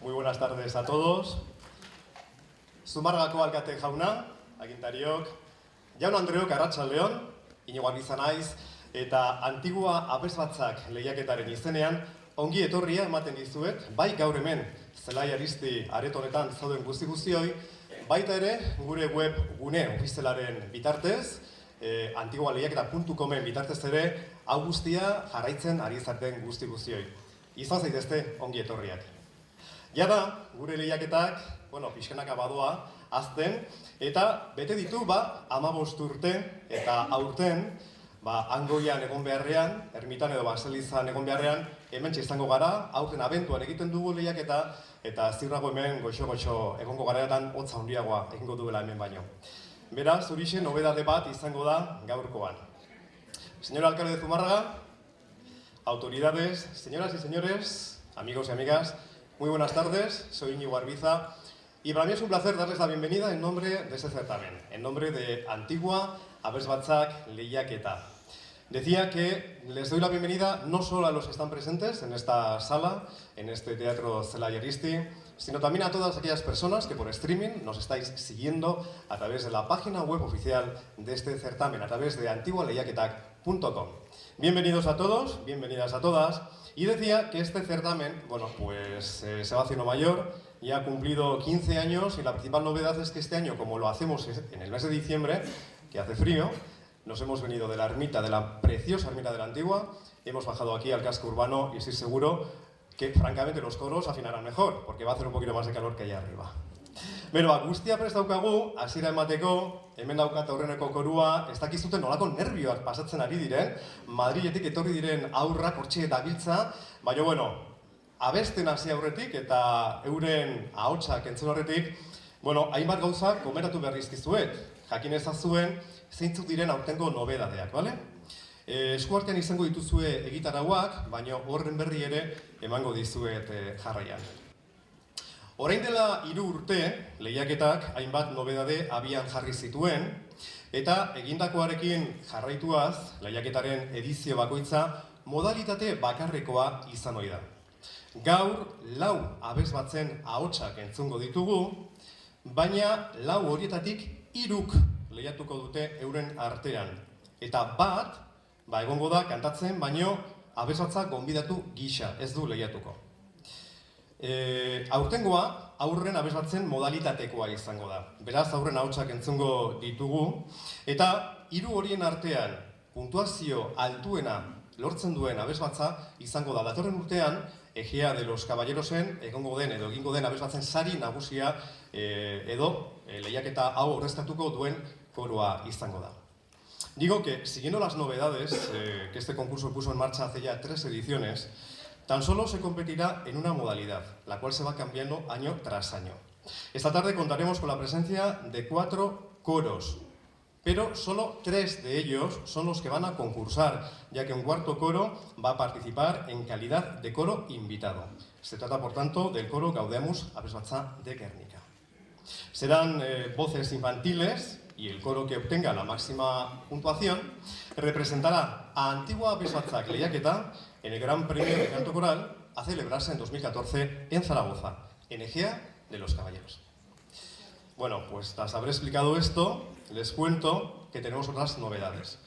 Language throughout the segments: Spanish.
Muy buenas tardes a todos. Zumarragako alkate jauna, agintariok, jaun Andreok arratsaldeon, Iñigo Arbiza naiz, eta Antigua Abesbatzak lehiaketaren izenean ongi etorria ematen dizuet, bai gaur hemen Zelai Aristi areto honetan zauden guzti-guztioi, baita ere gure web gune ofizialaren bitartez, antigualehiaketa.comen bitartez ere, hau guztia jarraitzen ari zareten guzti-guztioi. Izan zaitezte ongi etorriak. Jada, gure lehiaketak, pixkanaka badoa, azten, eta bete ditu 15 urte eta aurten, Angoian egon beharrean, Ermitan edo Baselizan egon beharrean, hementxe izango gara, aurten abentuan egiten dugu lehiaketa, eta ziurrago hemen goxo-goxo egongo garaetan hotza handiagoa egingo duela hemen baino. Beraz, horixe nobedade bat izango da gaurkoan. Señor alcalde de Zumárraga, autoridades, señoras y señores, amigos y amigas, muy buenas tardes, soy Iñigo Arbiza y para mí es un placer darles la bienvenida en nombre de este certamen, en nombre de Antigua Abesbatzak Lehiaketa. Decía que les doy la bienvenida no solo a los que están presentes en esta sala, en este teatro Zelai Aristi, sino también a todas aquellas personas que por streaming nos estáis siguiendo a través de la página web oficial de este certamen, a través de antigualehiaketak.com. Bienvenidos a todos, bienvenidas a todas. Y decía que este certamen, se va haciendo mayor, ya ha cumplido 15 años y la principal novedad es que este año, como lo hacemos en el mes de diciembre, que hace frío, nos hemos venido de la ermita, de la preciosa ermita de la Antigua, hemos bajado aquí al casco urbano y estoy seguro que francamente los coros afinarán mejor, porque va a hacer un poquito más de calor que allá arriba. Bero, guztia prest daukagu, hasiera emateko, hemen daukat aurreneko korua, ez dakizuten nolako nervioak pasatzen ari diren, Madriletik etorri diren aurrak hortxe dabiltza, baina, abesten hasi aurretik eta euren ahotsak entzun horretik, hainbat gauza komentatu behar dizkizuet, jakin ezazuen zeintzuk diren aurtengo nobedadeak, bale? Eskuartean izango dituzue egitarauak, baina horren berri ere emango dizuet jarraian. Orain dela 3 urte, lehiaketak hainbat nobedade abian jarri zituen, eta egindakoarekin jarraituaz, lehiaketaren edizio bakoitza modalitate bakarrekoa izan ohi da. Gaur, 4 abesbatzen ahotsak entzungo ditugu, baina 4 horietatik 3 lehiatuko dute euren artean. Eta bat, egongo da kantatzen, baino abesbatzak gonbidatu gisa, ez du lehiatuko. Aurtengoa, aurren abesbatzen modalitatekoa izango da. Beraz, aurren ahotsak entzungo ditugu, eta 3 horien artean puntuazio altuena lortzen duen abesbatza izango da. Datorren urtean, Egea de los Caballerosen egongo den edo egingo den abesbatzen sari nagusia edo lehiaketa hau aurreztatuko duen koroa izango da. Digo que, siguiendo las novedades que este concurso puso en marcha hace ya 3 ediciones, tan solo se competirá en una modalidad, la cual se va cambiando año tras año. Esta tarde contaremos con la presencia de 4 coros, pero solo 3 de ellos son los que van a concursar, ya que un 4º coro va a participar en calidad de coro invitado. Se trata, por tanto, del coro Gaudeamus Abesbatza de Guernica. Serán voces infantiles y el coro que obtenga la máxima puntuación representará a Antigua Abesbatzak Lehiaketa en el Gran Premio de Canto Coral a celebrarse en 2014 en Zaragoza, en Egea de los Caballeros. Tras haber explicado esto, les cuento que tenemos otras novedades.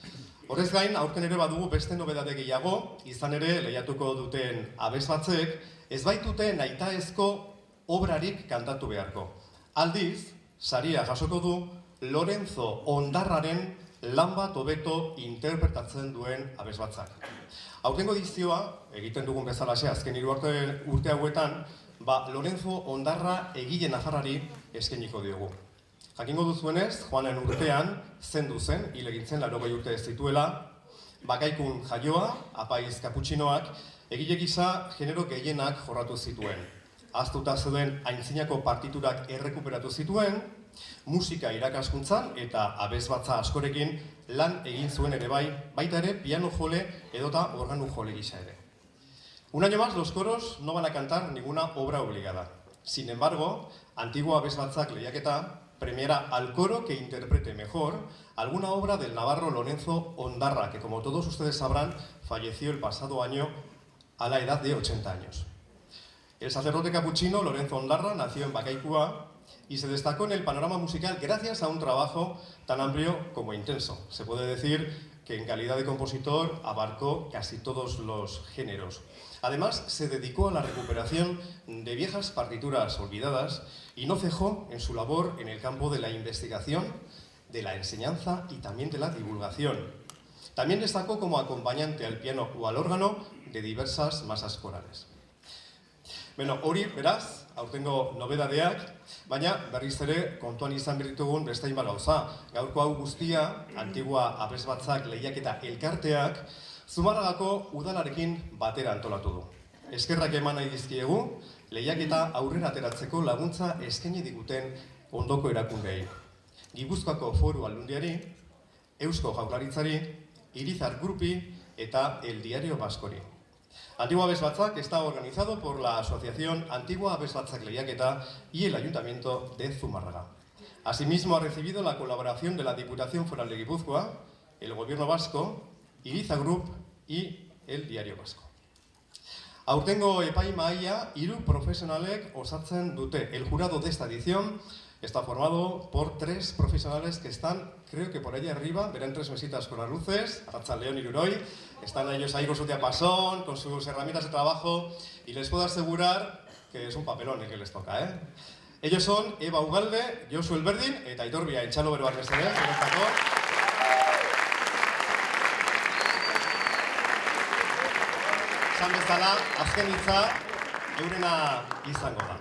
Horrez gain, aurten ere badugu beste nobedade gehiago, izan ere lehiatuko duten abesbatzek, ez baitute nahitaezko obrarik kantatu beharko. Aldiz, saria jasoko du Lorenzo Ondarraren lan bat hobeto interpretatzen duen abesbatzak. Aurtengo edizioa, egiten dugun bezalaxe azken 3 urte hauetan, Lorenzo Ondarra egile nafarrari eskainiko diogu. Jakingo duzuenez, joanen urtean, zendu zen, hil egin zen 80 urte ez zituela, Bakaikun jaioa, apaiz kaputxinoak, egile gisa genero gehienak jorratu zituen. Ahaztuta zeuden aintzinako partiturak errekuperatu zituen, musika irakaskuntzan eta abesbatza askorekin lan egin zuen ere baita ere piano jole edota organu jole gisa ere. Un año más los coros no van a cantar ninguna obra obligada. Sin embargo, Antigua Abesbatzak Lehiaketa premiará al coro que interprete mejor alguna obra del navarro Lorenzo Ondarra, que como todos ustedes sabrán, falleció el pasado año a la edad de 80 años. El sacerdote capuchino Lorenzo Ondarra nació en Bacaicua y se destacó en el panorama musical gracias a un trabajo tan amplio como intenso. Se puede decir que en calidad de compositor abarcó casi todos los géneros. Además, se dedicó a la recuperación de viejas partituras olvidadas y no cejó en su labor en el campo de la investigación, de la enseñanza y también de la divulgación. También destacó como acompañante al piano o al órgano de diversas masas corales. Bueno, hori, beraz, aurtengo nobedadeak, baina berriz ere kontuan izan berritugun beste hainbat gauza. Gaurko hau guztia, Antigua Abesbatzak lehiaketa elkarteak, Zumarragako udalarekin batera antolatu du. Eskerrak eman nahi dizkiegu, lehiaketa aurrera ateratzeko laguntza eskaini diguten ondoko erakundei. Gipuzkoako Foru Aldundiari, Eusko Jaurlaritzari, Irizar Grupi eta El Diario Baskori. Antigua Abesbatzak está organizado por la Asociación Antigua Abesbatzak Lehiaketa y el Ayuntamiento de Zumárraga. Asimismo, ha recibido la colaboración de la Diputación Foral de Guipúzcoa, el Gobierno Vasco, Iriza Group y el Diario Vasco. Aurtengo epaimahaia 3 profesionalek osatzen dute. El jurado de esta edición está formado por 3 profesionales que están, creo que por allá arriba, verán 3 mesitas con las luces, Arratsaldeon Iruroi, están ellos ahí con su diapasón, con sus herramientas de trabajo, y les puedo asegurar que es un papelón el que les toca, ¿eh? Ellos son Eva Ugalde, Josu Elberdin eta Aitor Bia, etxalo beroak mesedez, guretzako. Esan bezala, azken hitza eurena izango da.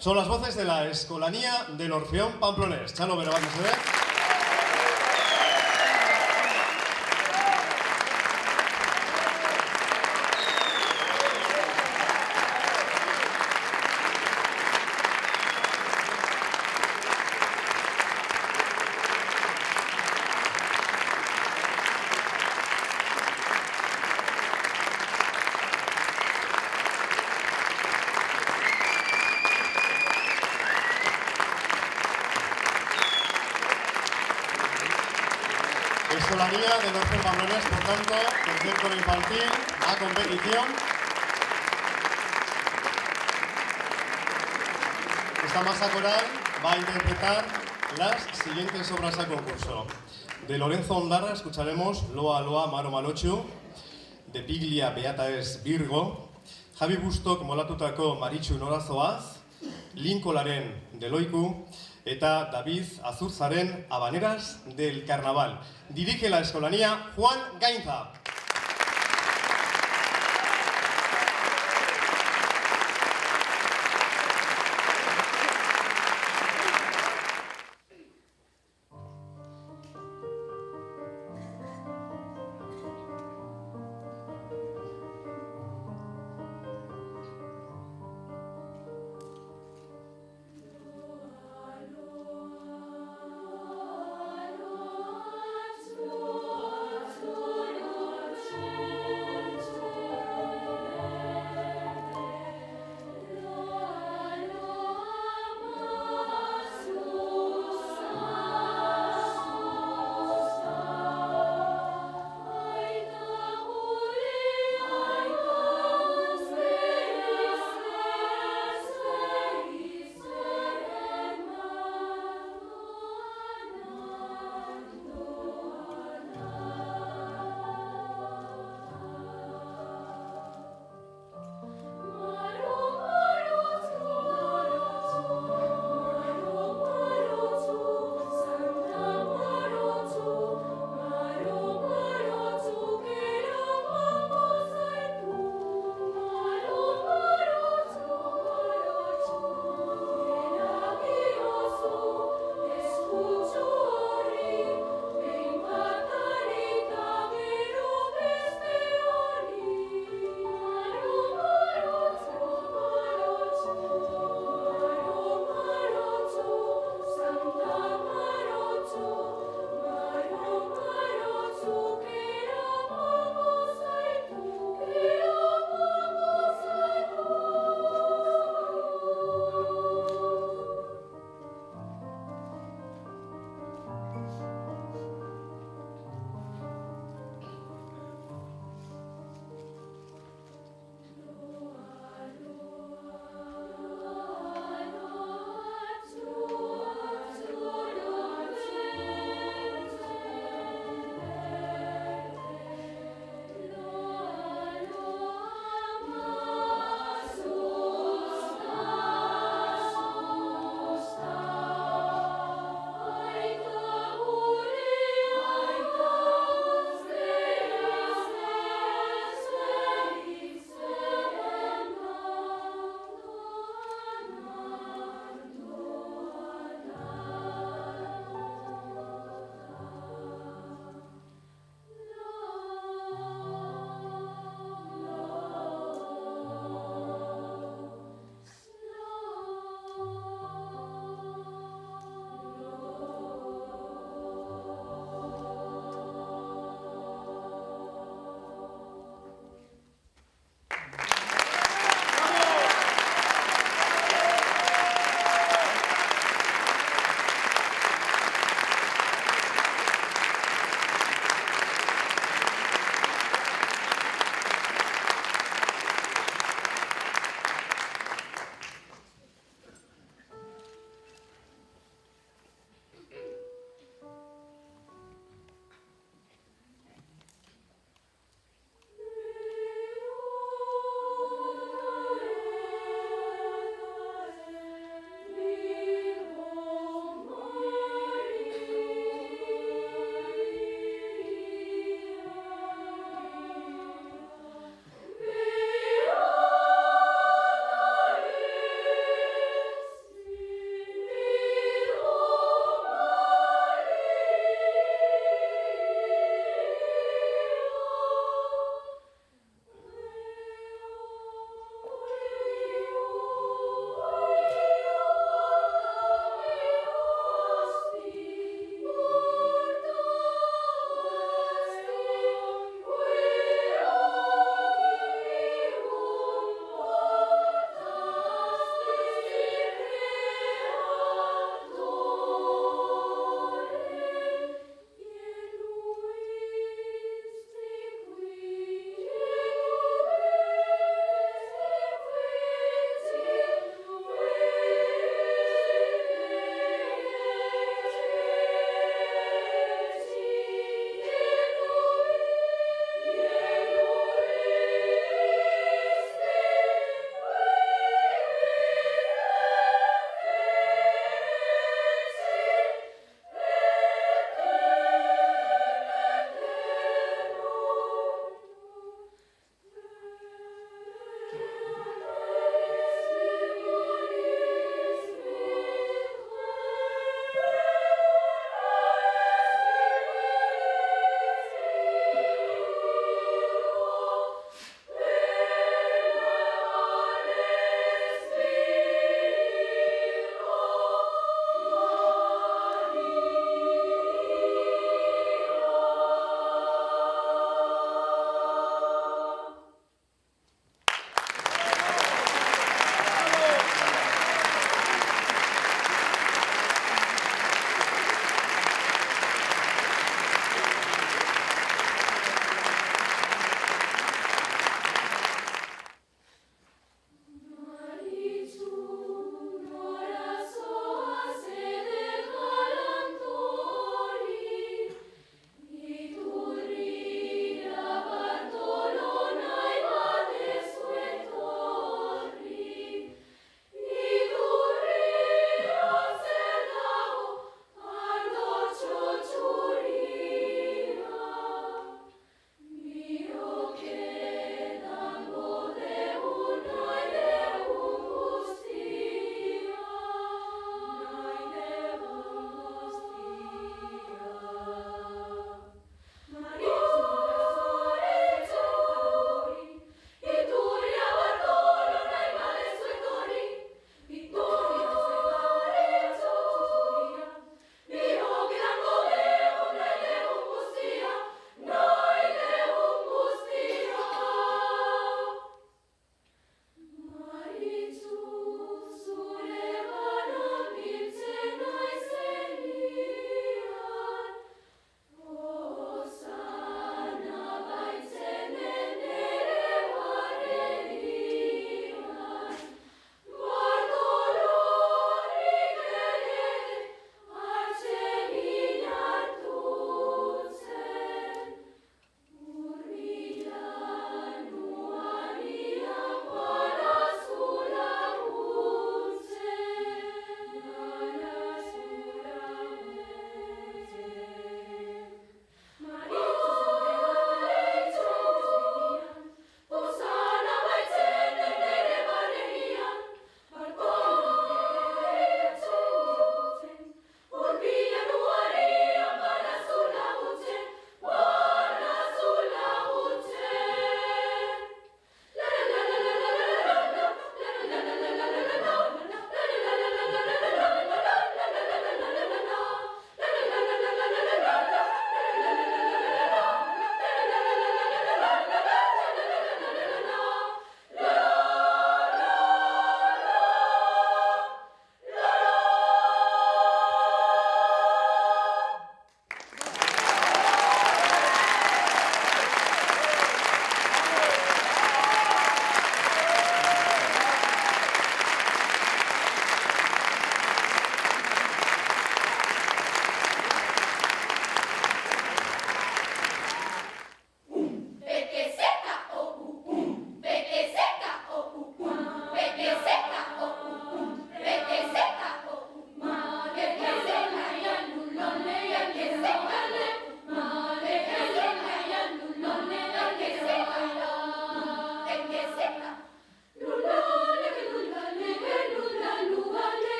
Son las voces de la Escolanía del Orfeón Pamplonés. Chalo beroak mesedez. Escolanía del Orfeón Pamplonés, por tanto, concierto infantil a competición. Esta masa coral va a interpretar las siguientes obras a concurso. De Lorenzo Ondarra escucharemos Loa Loa Maro Malochu, de Piglia Beata es Virgo, Javi Bustok molatutako Maritxu Norazoaz, Lincolaren Deloiku, eta David Azurzaren Habaneras del Carnaval. Dirige la Escolanía Juan Gainza. Lord,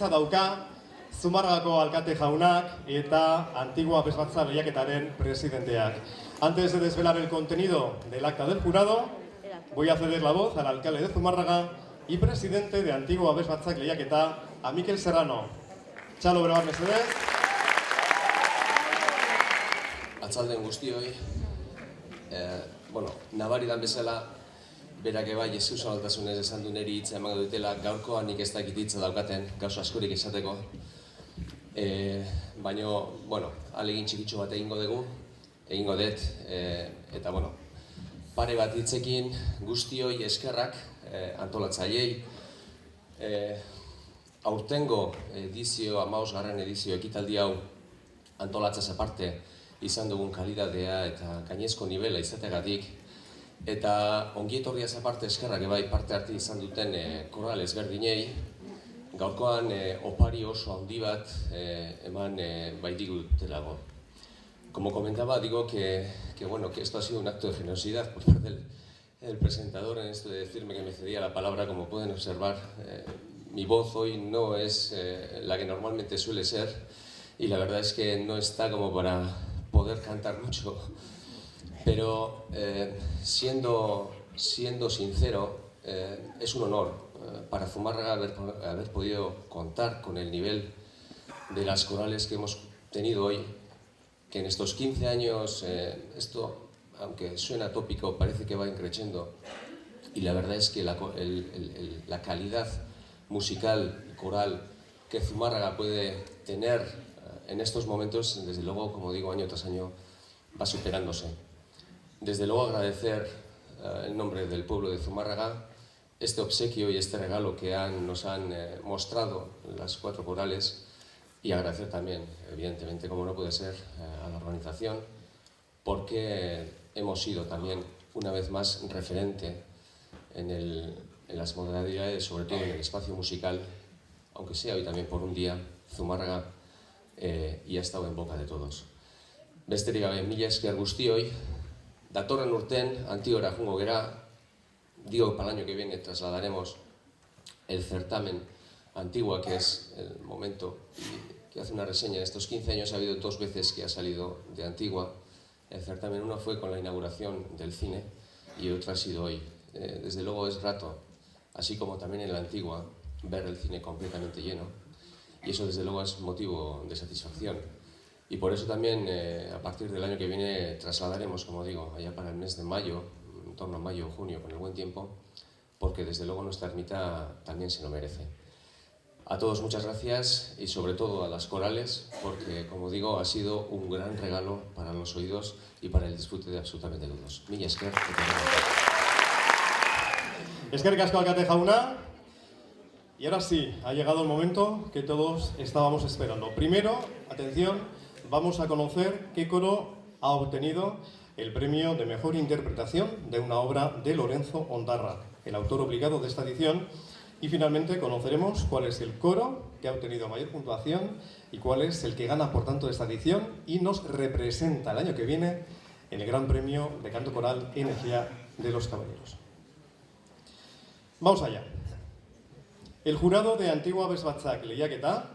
hitza dauka Zumarragako alkate jaunak eta Antigua Abes Batza lehiaketaren presidenteak. Antes de desvelar el contenido del acta del jurado, voy a ceder la voz al alcalde de Zumárraga y presidente de Antigua Abes Batzak lehiaketa, a Mikel Serrano. Txalo bero bat mesedez. Atzalden guztioi, nabaridan bezala, berak ebai eskuzabaltasunez esan du niri hitza emango dutela, gaurkoan nik ez dakit hitza daukaten, gauza askorik esateko. Baina, ahalegin txikitxo bat egingo dugu, egingo dut, eta, pare bat hitzekin guztioi eskerrak antolatzaileei. Aurtengo edizio, 15. edizio ekitaldi hau antolatzaz aparte izan dugun kalidadea eta gainezko nivela izategatik, eta ongietorriaz aparte eskerrak ebai parte hartu izan duten koral ezberdinei, gaurkoan opari oso handi bat eman baitigutelago. Como comentaba, digo que esto ha sido un acto de generosidad por parte del presentador en esto de decirme que me cedía la palabra. Como pueden observar, mi voz hoy no es la que normalmente suele ser y la verdad es que no está como para poder cantar mucho. Pero siendo sincero, es un honor para Zumárraga haber podido contar con el nivel de las corales que hemos tenido hoy, que en estos 15 años esto, aunque suena tópico, parece que va increciendo, y la verdad es que la calidad musical, coral, que Zumárraga puede tener en estos momentos, desde luego, como digo, año tras año, va superándose. Desde luego agradecer en nombre del pueblo de Zumárraga, este obsequio y este regalo que nos han mostrado las 4 corales, y agradecer también, evidentemente, como no puede ser, a la organización, porque hemos sido también, una vez más, referente en las modalidades, sobre todo en el espacio musical, aunque sea hoy también por un día, Zumárraga, y ha estado en boca de todos. Besterik gabe, mila esker guztioi, datorren urten, antigora jungo gera, digo, para el año que viene trasladaremos el certamen Antigua, que es el momento que hace una reseña. En estos 15 años ha habido 2 veces que ha salido de Antigua el certamen. Una fue con la inauguración del cine y otra ha sido hoy. Desde luego es grato, así como también en la Antigua, ver el cine completamente lleno, y eso desde luego es motivo de satisfacción. Y por eso también a partir del año que viene trasladaremos, como digo, allá para el mes de mayo, en torno a mayo o junio, con el buen tiempo, porque desde luego nuestra ermita también se lo merece. A todos muchas gracias, y sobre todo a las corales, porque, como digo, ha sido un gran regalo para los oídos y para el disfrute de absolutamente todos. Mila esker. Eskerrik asko alkate jauna. Y ahora sí, ha llegado el momento que todos estábamos esperando. Primero, atención, vamos a conocer qué coro ha obtenido el premio de mejor interpretación de una obra de Lorenzo Ondarra, el autor obligado de esta edición. Y finalmente conoceremos cuál es el coro que ha obtenido mayor puntuación y cuál es el que gana por tanto esta edición y nos representa el año que viene en el Gran Premio de Canto Coral Energía de los Caballeros. Vamos allá. El jurado de Antigua Abes Batzak Lehiaketa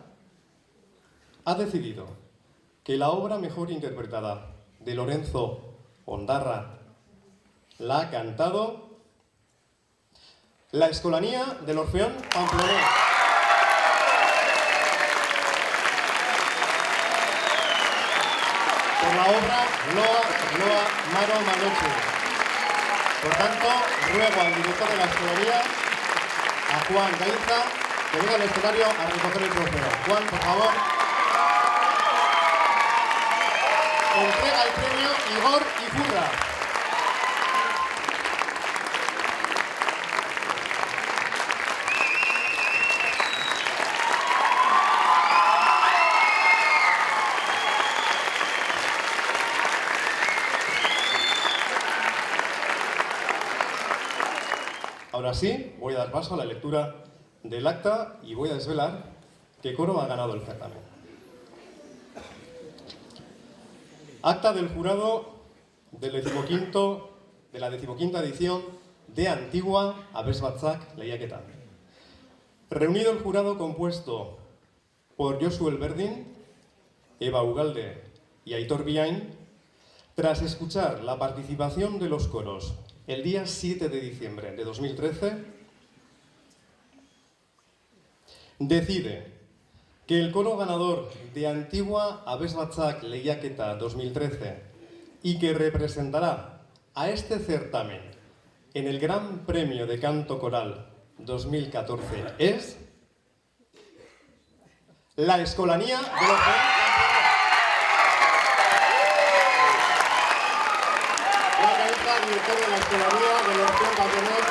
ha decidido que la obra mejor interpretada de Lorenzo Ondarra la ha cantado la Escolanía del Orfeón Pamplonés. Por la obra Loa Maro Manoche. Por tanto, ruego al director de la Escolanía, a Juan Gainza, que venga al escenario a recoger el trofeo. Juan, por favor. Entrega el premio Igor Ifurra. Ahora sí, voy a dar paso a la lectura del acta y voy a desvelar qué coro ha ganado el certamen. Acta del jurado de la 15ª edición de Antigua Abes Batzak Lehiaketa. Reunido el jurado compuesto por Josu Elberdin, Eva Ugalde y Aitor Biain, tras escuchar la participación de los coros el día 7 de diciembre de 2013, decide que el coro ganador de Antigua Abes Batzak Lehiaketa 2013 y que representará a este certamen en el Gran Premio de Canto Coral 2014 es la Escolanía de los director de la Escolanía del Orfeón Pamplonés,